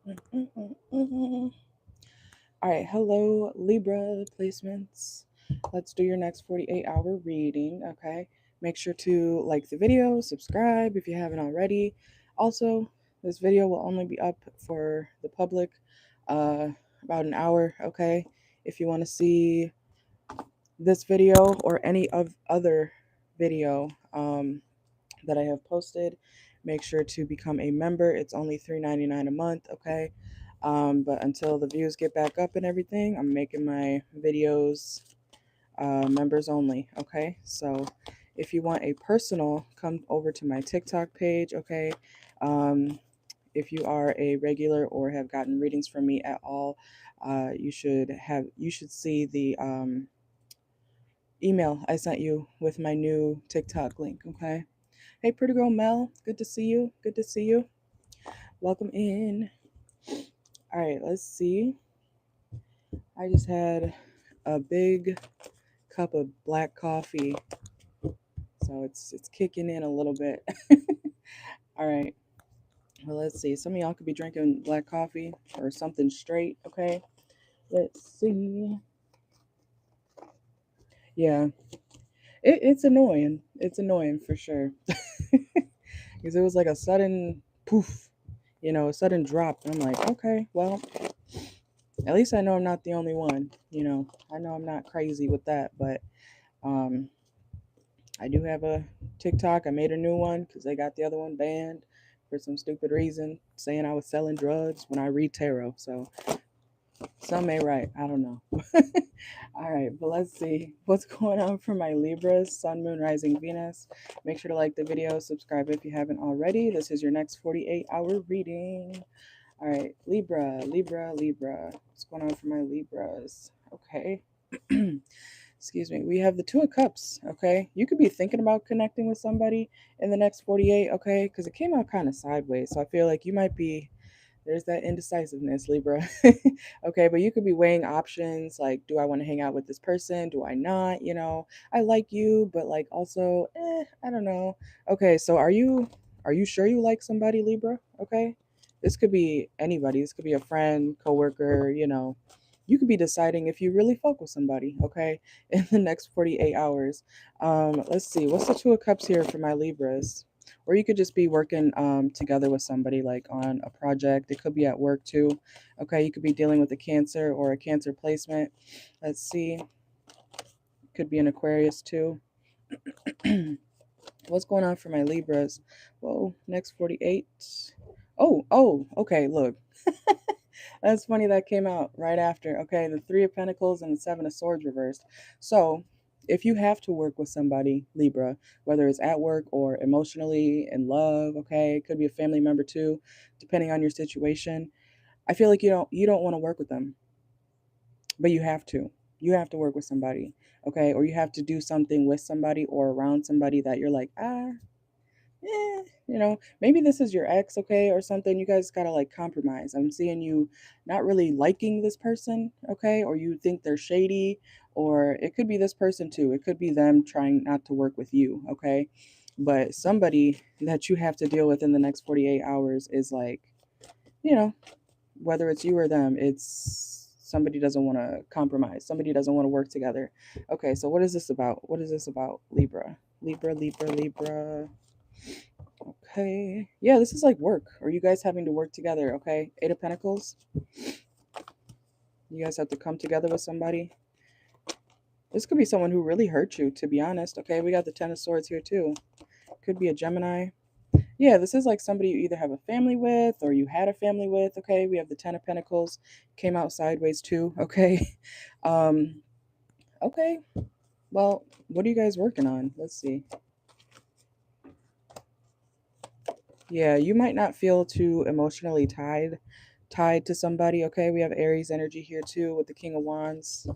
All right, hello Libra placements. Let's do your next 48-hour reading, okay? Make sure to like the video, subscribe if you haven't already. Also, this video will only be up for the public uh, about an hour, okay? If you want to see this video or any of other video that I have posted, make sure to become a member. It's only $3.99 a month, okay? But until the views get back up and everything, I'm making my videos members only, okay? So if you want a personal, come over to my TikTok page, okay? If you are a regular or have gotten readings from me at all, you should see the email I sent you with my new TikTok link, okay? Hey, pretty girl Mel, good to see you. Good to see you. Welcome in. All right, let's see. I just had a big cup of black coffee, so it's kicking in a little bit. All right. Well, let's see. Some of y'all could be drinking black coffee or something straight. Okay. Let's see. Yeah, it's annoying. It's annoying for sure. Because it was like a sudden poof, a sudden drop. I'm like, okay, well, at least I know I'm not the only one. I know I'm not crazy with that, but um, I do have a TikTok. I made a new one because they got the other one banned for some stupid reason, saying I was selling drugs when I read tarot. So some may right. I don't know. All right, but let's see what's going on for my Libras, Sun, Moon, Rising, Venus. Make sure to like the video, subscribe if you haven't already. This is your next 48-hour reading. All right, Libra, Libra, Libra. What's going on for my Libras? Okay. Excuse me. We have the Two of Cups, okay? You could be thinking about connecting with somebody in the next 48, okay? Because it came out kind of sideways. So I feel like you might be, there's that indecisiveness, Libra. Okay, but you could be weighing options like, do I want to hang out with this person? Do I not? I like you, but like also, I don't know. Okay, so are you sure you like somebody, Libra? Okay. This could be anybody. This could be a friend, coworker, you could be deciding if you really fuck with somebody, okay, in the next 48 hours. Let's see, what's the Two of Cups here for my Libras? Or you could just be working together with somebody like on a project. It could be at work too. Okay, you could be dealing with a Cancer or a Cancer placement. Let's see, could be an Aquarius too. What's going on for my Libras? Whoa, next 48. Oh, okay, look. That's funny that came out right after. Okay, the Three of Pentacles and the Seven of Swords reversed. So, if you have to work with somebody, Libra, whether it's at work or emotionally in love, okay, it could be a family member too, depending on your situation. I feel like you don't want to work with them, but you have to. You have to work with somebody, okay, or you have to do something with somebody or around somebody that you're like, maybe this is your ex, okay, or something. You guys gotta like compromise. I'm seeing you not really liking this person, okay, or you think they're shady, or it could be this person too. It could be them trying not to work with you, okay, but somebody that you have to deal with in the next 48 hours is like, you know, whether it's you or them, it's somebody doesn't want to compromise. Somebody doesn't want to work together. Okay, so what is this about? What is this about, Libra? Libra, Libra, Libra. Okay. Yeah, this is like work, or you guys having to work together, okay? Eight of Pentacles. You guys have to come together with somebody. This could be someone who really hurt you, to be honest, okay? We got the Ten of Swords here too. Could be a Gemini. Yeah, this is like somebody you either have a family with or you had a family with, okay? We have the Ten of Pentacles. Came out sideways too, okay? Um, okay. Well, what are you guys working on? Let's see. Yeah, you might not feel too emotionally tied to somebody, okay? We have Aries energy here too with the King of Wands.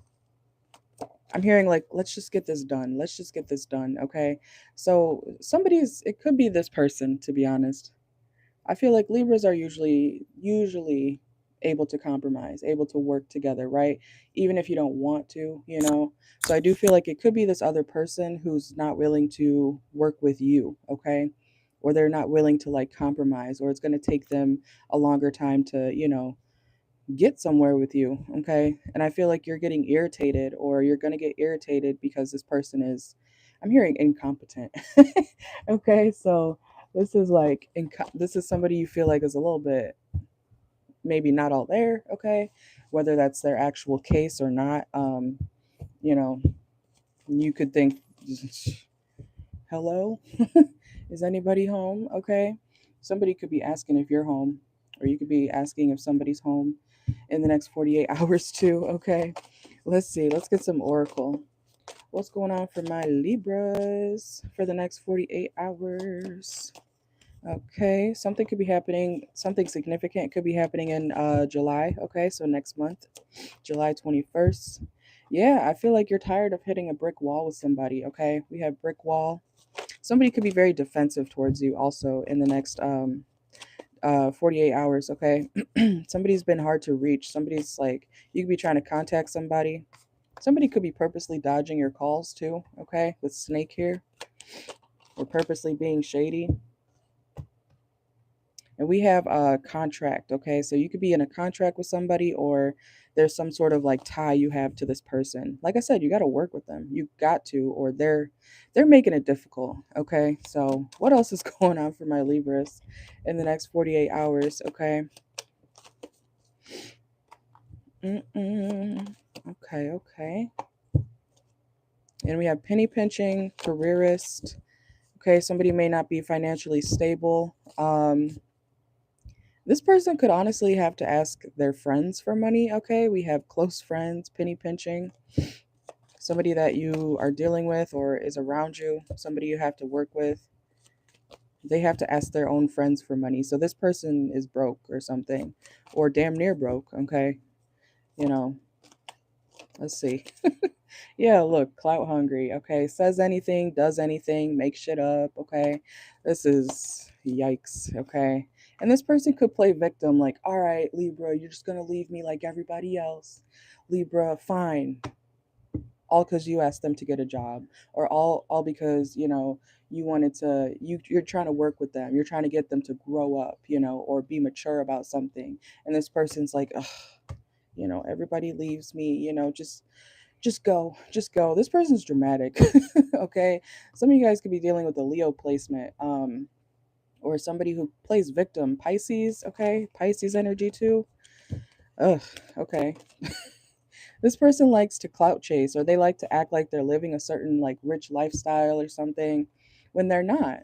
I'm hearing like, let's just get this done. Let's just get this done, okay? So it could be this person, to be honest. I feel like Libras are usually able to compromise, able to work together, right? Even if you don't want to. So I do feel like it could be this other person who's not willing to work with you, okay? or they're not willing to like compromise, or it's going to take them a longer time to, get somewhere with you. Okay. And I feel like you're getting irritated, or you're going to get irritated because this person is, I'm hearing incompetent. Okay. So this is like, this is somebody you feel like is a little bit maybe not all there. Okay. Whether that's their actual case or not. You know, you could think, hello, is anybody home? Okay. Somebody could be asking if you're home, or you could be asking if somebody's home in the next 48 hours too. Okay. Let's see. Let's get some oracle. What's going on for my Libras for the next 48 hours? Okay, something could be happening, something significant could be happening in July. Okay, so next month, July 21st. Yeah, I feel like you're tired of hitting a brick wall with somebody. Okay, we have brick wall. Somebody could be very defensive towards you also in the next 48 hours. Okay, somebody's been hard to reach. Somebody's like, you could be trying to contact somebody. Somebody could be purposely dodging your calls too. Okay, with snake here, or purposely being shady. And we have a contract. Okay, so you could be in a contract with somebody, or there's some sort of like tie you have to this person. Like I said, you got to work with them. You got to, or they're making it difficult. Okay, so what else is going on for my Libras in the next 48 hours? Okay. Okay, okay. And we have penny pinching, careerist. Okay, somebody may not be financially stable. This person could honestly have to ask their friends for money. Okay, we have close friends, penny pinching, somebody that you are dealing with or is around you, somebody you have to work with. They have to ask their own friends for money. So this person is broke or something, or damn near broke. Okay, you know, let's see. Yeah, look, clout hungry. Okay, says anything, does anything, makes shit up. Okay, this is yikes. Okay, and this person could play victim, like, all right, Libra, you're just gonna leave me like everybody else. Libra, fine. All because you asked them to get a job, or all because you wanted to. You're trying to work with them. You're trying to get them to grow up, or be mature about something. And this person's like, ugh, everybody leaves me. Just go, just go. This person's dramatic. Okay, some of you guys could be dealing with a Leo placement, or somebody who plays victim, Pisces. Okay, Pisces energy too. Ugh. Okay. This person likes to clout chase, or they like to act like they're living a certain like rich lifestyle or something when they're not.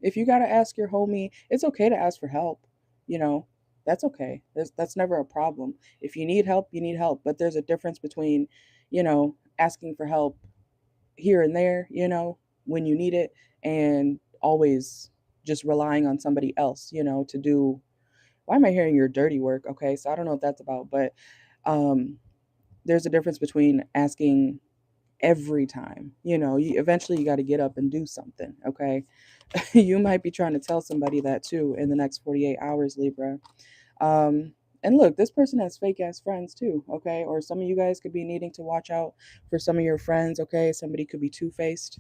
If you got to ask your homie, it's okay to ask for help. you know that's okay. That's never a problem. If you need help, you need help, but there's a difference between asking for help here and there, when you need it, and always just relying on somebody else, to do. Why am I hearing your dirty work? Okay, so I don't know what that's about, but um there's a difference between asking every time. Eventually you got to get up and do something. Okay. You might be trying to tell somebody that too in the next 48 hours, Libra. um and look, this person has fake ass friends too. Okay, or some of you guys could be needing to watch out for some of your friends. Okay, somebody could be two-faced.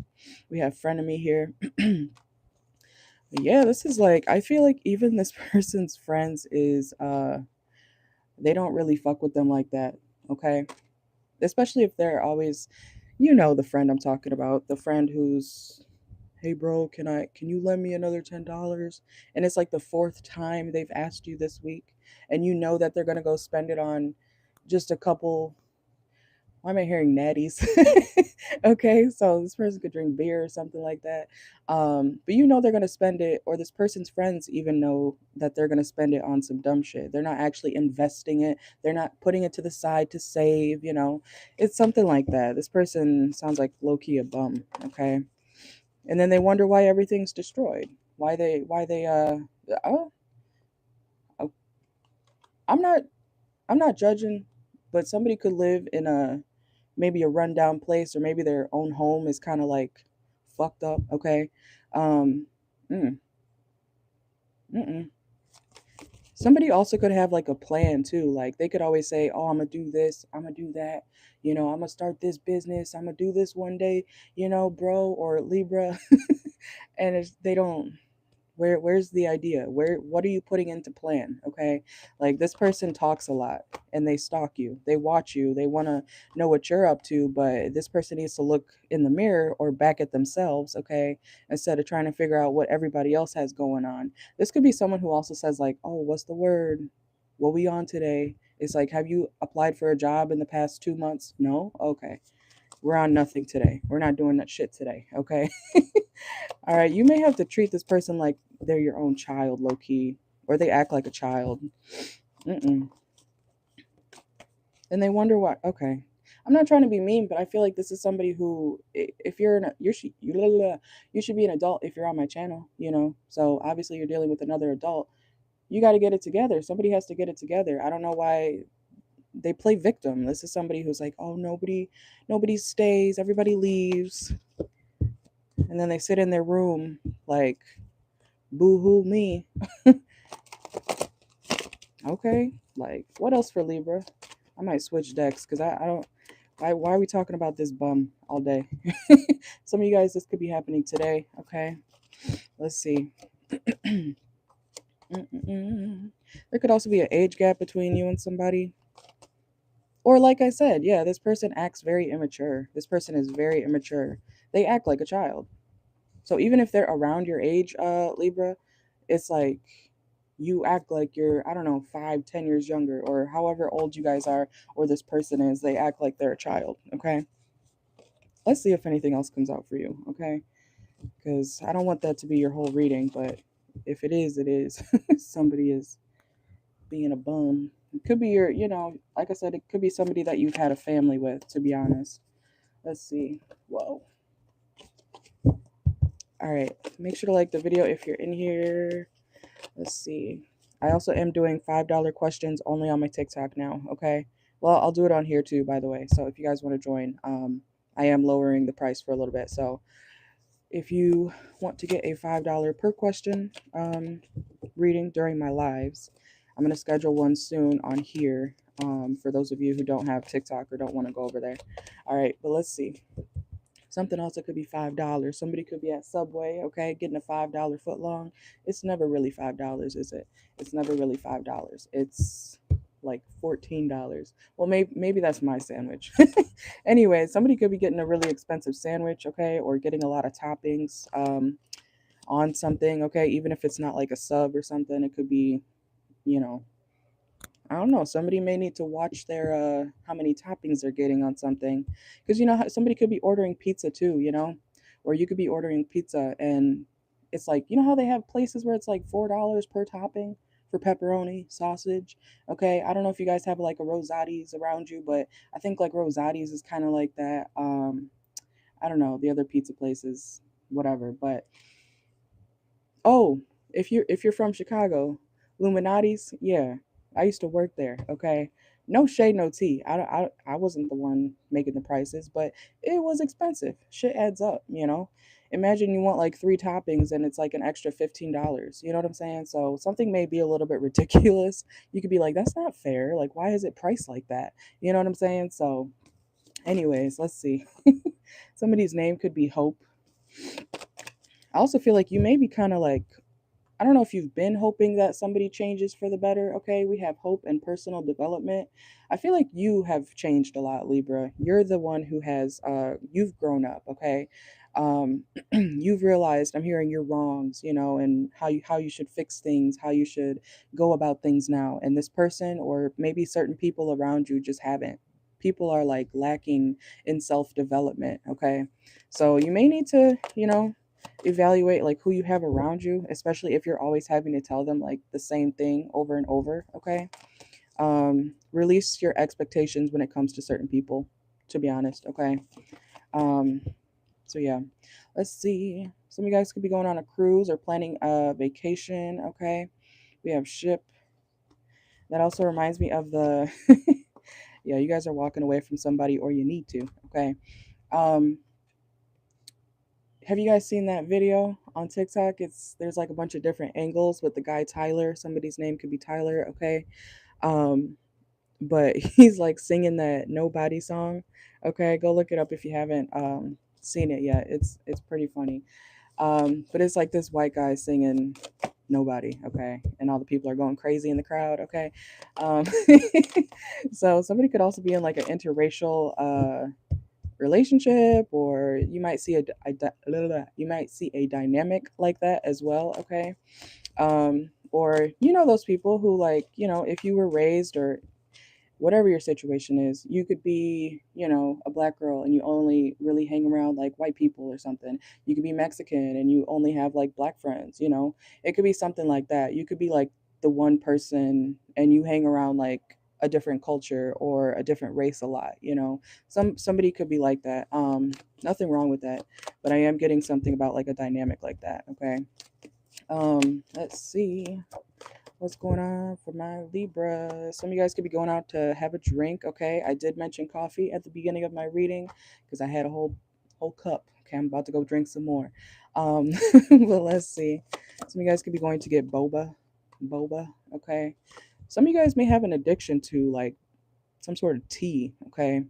We have frenemy here. Yeah, this is like, I feel like even this person's friends is they don't really fuck with them like that. Okay, especially if they're always, the friend I'm talking about, the friend who's, hey bro, can you lend me another $10? And it's like the fourth time they've asked you this week, and you know that they're gonna go spend it on just a couple. Why am I hearing natties? Okay, so this person could drink beer or something like that. But they're gonna spend it, or this person's friends even know that they're gonna spend it on some dumb shit. They're not actually investing it. They're not putting it to the side to save. It's something like that. This person sounds like low key a bum. Okay, and then they wonder why everything's destroyed. Why they. Oh, oh, I'm not I'm not judging, but somebody could live in a maybe a rundown place, or maybe their own home is kind of like fucked up. Okay. Um, mm, mm-mm. Somebody also could have like a plan too. Like they could always say, "Oh, I'm gonna do this. I'm gonna do that. I'm gonna start this business. I'm gonna do this one day. Bro or Libra." And they don't. Where's the idea? What are you putting into plan? Okay. Like this person talks a lot and they stalk you. They watch you. They want to know what you're up to, but this person needs to look in the mirror or back at themselves, okay? Instead of trying to figure out what everybody else has going on. This could be someone who also says like, "Oh, what's the word? What we on today?" It's like, "Have you applied for a job in the past 2 months?" No? Okay. We're on nothing today. We're not doing that shit today, okay? All right, you may have to treat this person like they're your own child, low key, or they act like a child. Mm-mm. And they wonder why. Okay, I'm not trying to be mean, but I feel like this is somebody who, if you're you should be an adult if you're on my channel, you know. So obviously you're dealing with another adult. You got to get it together. Somebody has to get it together. I don't know why they play victim. This is somebody who's like, oh, nobody stays, everybody leaves, and then they sit in their room like, boo hoo me. Okay, like what else for Libra? I might switch decks because I don't. Why are we talking about this bum all day? Some of you guys, this could be happening today. Okay, let's see. There could also be an age gap between you and somebody. Or, like I said, yeah, this person acts very immature. This person is very immature. They act like a child. So, even if they're around your age, Libra, it's like you act like you're, I don't know, 5, 10 years younger, or however old you guys are, or this person is, they act like they're a child. Okay. Let's see if anything else comes out for you. Okay. Because I don't want that to be your whole reading, but if it is, it is. Somebody is being a bum. It could be your, like I said, it could be somebody that you've had a family with, to be honest. Let's see. Whoa. All right. Make sure to like the video if you're in here. Let's see. I also am doing $5 questions only on my TikTok now. Okay. Well, I'll do it on here too, by the way. So if you guys want to join, I am lowering the price for a little bit. So if you want to get a $5 per question reading during my lives, I'm going to schedule one soon on here for those of you who don't have TikTok or don't want to go over there. All right, but let's see. Something else that could be $5. Somebody could be at Subway, okay, getting a $5 foot long. It's never really $5, is it? It's never really $5. It's like $14. Well, maybe that's my sandwich. Anyway, somebody could be getting a really expensive sandwich, okay, or getting a lot of toppings on something, okay, even if it's not like a sub or something. It could be, you know, I don't know. Somebody may need to watch their how many toppings they're getting on something, because somebody could be ordering pizza too, or you could be ordering pizza and it's like how they have places where it's like $4 per topping for pepperoni, sausage. Okay, I don't know if you guys have like a Rosati's around you, but I think like Rosati's is kind of like that. I don't know the other pizza places, whatever, but oh, if you're from Chicago, Illuminati's, yeah. I used to work there, okay? No shade, no tea. I wasn't the one making the prices, but it was expensive. Shit adds up. Imagine you want like 3 toppings and it's like an extra $15. You know what I'm saying? So something may be a little bit ridiculous. You could be like, that's not fair. Like, why is it priced like that? You know what I'm saying? So, anyways, let's see. Somebody's name could be Hope. I also feel like you may be kind of like, I don't know if you've been hoping that somebody changes for the better. Okay, we have hope and personal development. I feel like you have changed a lot, Libra. You're the one who has you've grown up, okay? You've realized, I'm hearing your wrongs, and how you should fix things, how you should go about things now. And this person or maybe certain people around you just haven't. People are like lacking in self-development, okay? So you may need to, evaluate like who you have around you, especially if you're always having to tell them like the same thing over and over. Okay. Release your expectations when it comes to certain people, to be honest. Okay. um so yeah, let's see. Some of you guys could be going on a cruise or planning a vacation. Okay, we have ship. That also reminds me of the yeah, you guys are walking away from somebody or you need to. Okay. um Have you guys seen that video on TikTok? There's like a bunch of different angles with the guy Tyler. Somebody's name could be Tyler, okay? Um, but he's like singing that Nobody song. Okay, go look it up if you haven't seen it yet. It's pretty funny. But it's like this white guy singing Nobody, okay, and all the people are going crazy in the crowd, okay. um so somebody could also be in like an interracial relationship, or you might see you might see a dynamic like that as well, okay. Or those people who, like, if you were raised, or whatever your situation is, you could be, a black girl and you only really hang around like white people or something. You could be Mexican and you only have like black friends. It could be something like that. You could be like the one person and you hang around like a different culture or a different race a lot. Somebody could be like that. Nothing wrong with that, but I am getting something about like a dynamic like that, okay. Let's see what's going on for my Libra. Some of you guys could be going out to have a drink, okay? I did mention coffee at the beginning of my reading because I had a whole cup. Okay, I'm about to go drink some more. But let's see. Some of you guys could be going to get boba, okay? Some of you guys may have an addiction to like some sort of tea, okay?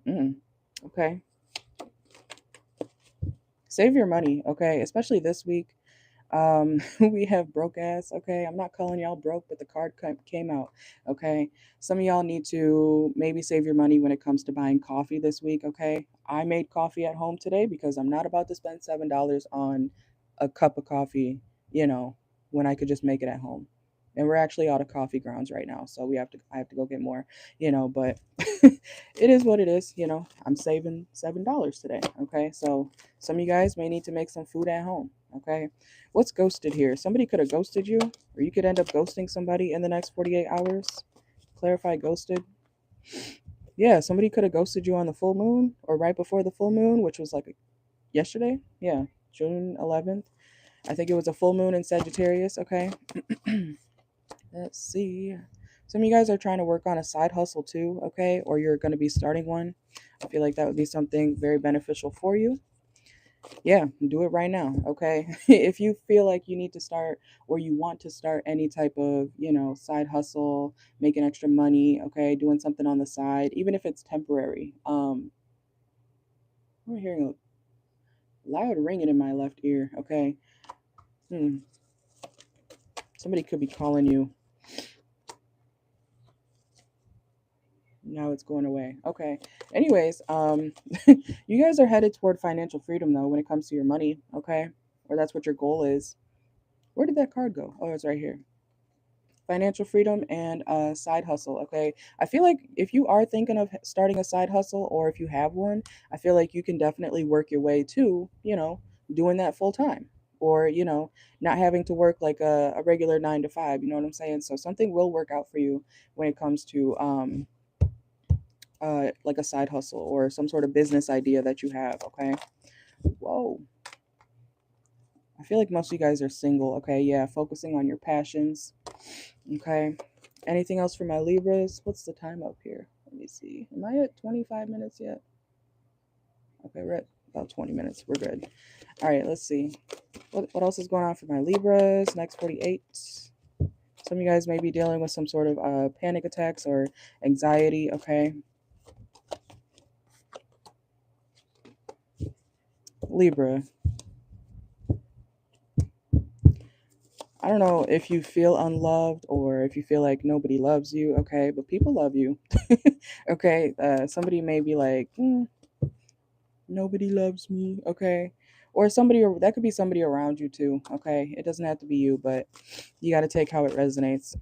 Mm, okay. Save your money, okay? Especially this week. We have broke ass, okay. I'm not calling y'all broke, but the card came out, okay. Some of y'all need to maybe save your money when it comes to buying coffee this week, okay. I made coffee at home today because I'm not about to spend $7 on a cup of coffee, you know when I could just make it at home. And we're actually out of coffee grounds right now, so I have to go get more, but it is what it is. I'm saving $7 today, okay. So some of you guys may need to make some food at home, okay. What's ghosted here? Somebody could have ghosted you, or you could end up ghosting somebody in the next 48 hours. Clarify ghosted. Yeah, somebody could have ghosted you on the full moon or right before the full moon, which was like yesterday. Yeah, June 11th. I think it was a full moon in Sagittarius, okay? Let's see. Some of you guys are trying to work on a side hustle too, okay? Or you're going to be starting one. I feel like that would be something very beneficial for you. Yeah, do it right now, okay. If you feel like you need to start, or you want to start any type of side hustle, making extra money, okay, doing something on the side, even if it's temporary. I'm hearing a loud ringing in my left ear, okay. hmm. Somebody could be calling you. Now it's going away, okay. Anyways, you guys are headed toward financial freedom though when it comes to your money, okay, or that's what your goal is. Where did that card go? Oh, it's right here. Financial freedom and a side hustle, okay. I feel like if you are thinking of starting a side hustle, or if you have one, I feel like you can definitely work your way to doing that full time, or not having to work like a regular 9 to 5, you know what I'm saying. So something will work out for you when it comes to like a side hustle or some sort of business idea that you have, okay. Whoa, I feel like most of you guys are single, okay. Yeah, focusing on your passions, okay. Anything else for my Libras? What's the time up here? Let me see. Am I at 25 minutes yet? Okay, we're at about 20 minutes. We're good. All right, let's see. What else is going on for my Libras? Next 48. Some of you guys may be dealing with some sort of panic attacks or anxiety, okay? Libra. I don't know if you feel unloved or if you feel like nobody loves you, okay? But people love you, okay? Somebody may be like, nobody loves me, okay. Or somebody, or that could be somebody around you too, okay. It doesn't have to be you, but you got to take how it resonates.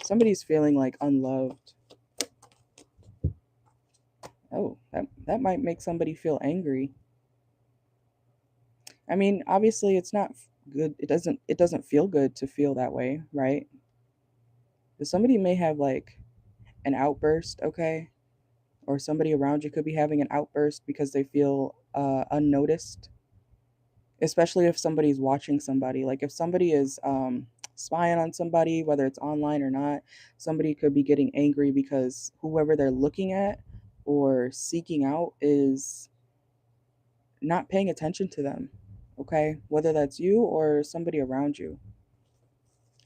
Somebody's feeling like unloved. Oh, that might make somebody feel angry. I mean, obviously it's not good. It doesn't feel good to feel that way, right? But somebody may have like an outburst, okay. Or somebody around you could be having an outburst because they feel unnoticed, especially if somebody's watching somebody. Like if somebody is spying on somebody, whether it's online or not, somebody could be getting angry because whoever they're looking at or seeking out is not paying attention to them, okay, whether that's you or somebody around you.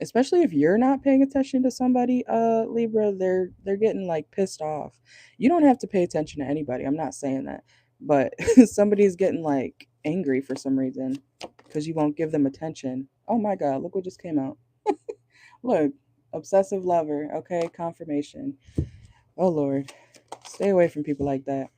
Especially if you're not paying attention to somebody, Libra, they're getting like pissed off. You don't have to pay attention to anybody, I'm not saying that, but somebody's getting like angry for some reason because you won't give them attention. Oh my God, look what just came out. Look, obsessive lover. Okay, confirmation. Oh Lord, stay away from people like that.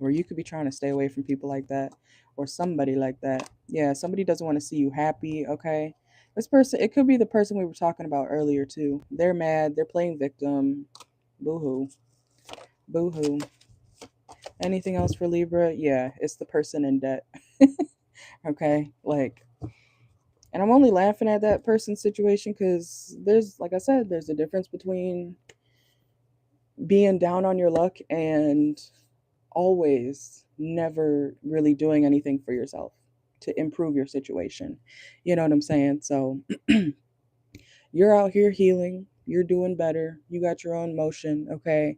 Or you could be trying to stay away from people like that or somebody like that. Yeah, somebody doesn't want to see you happy. Okay, this person, it could be the person we were talking about earlier too. They're mad, they're playing victim. Boo hoo. Boo hoo. Anything else for Libra? Yeah, it's the person in debt. Okay, like, and I'm only laughing at that person's situation because there's, like I said, there's a difference between being down on your luck and always never really doing anything for yourself to improve your situation. You know what I'm saying? So you're out here healing, you're doing better, you got your own motion. Okay,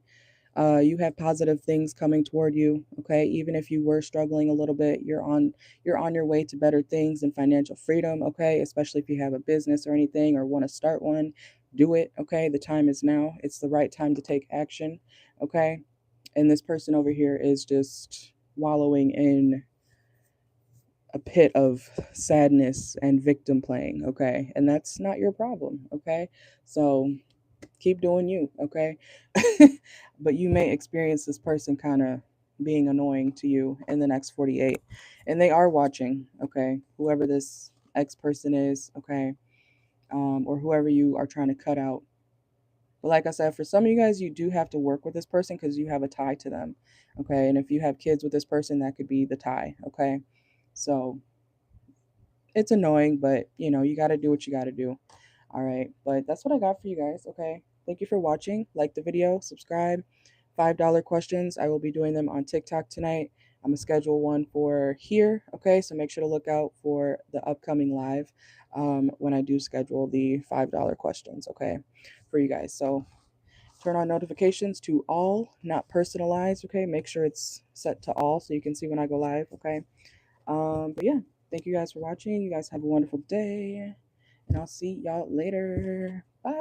you have positive things coming toward you. Okay, even if you were struggling a little bit, you're on your way to better things and financial freedom. Okay, especially if you have a business or anything or want to start one, do it. Okay, the time is now. It's the right time to take action. Okay, and this person over here is just wallowing in a pit of sadness and victim playing. Okay, and that's not your problem. Okay, so keep doing you. Okay. But you may experience this person kind of being annoying to you in the next 48, and they are watching. Okay, whoever this ex person is. Okay, or whoever you are trying to cut out. But like I said, for some of you guys, you do have to work with this person because you have a tie to them. Okay, and if you have kids with this person, that could be the tie. Okay, so it's annoying, but you got to do what you got to do. All right, but that's what I got for you guys. Okay, thank you for watching. Like the video, subscribe. $5 questions. I will be doing them on TikTok tonight. I'm gonna schedule one for here. Okay, so make sure to look out for the upcoming live when I do schedule the $5 questions. Okay, for you guys. So turn on notifications to all, not personalized. Okay, make sure it's set to all so you can see when I go live. Okay. But yeah, thank you guys for watching. You guys have a wonderful day, and I'll see y'all later. Bye.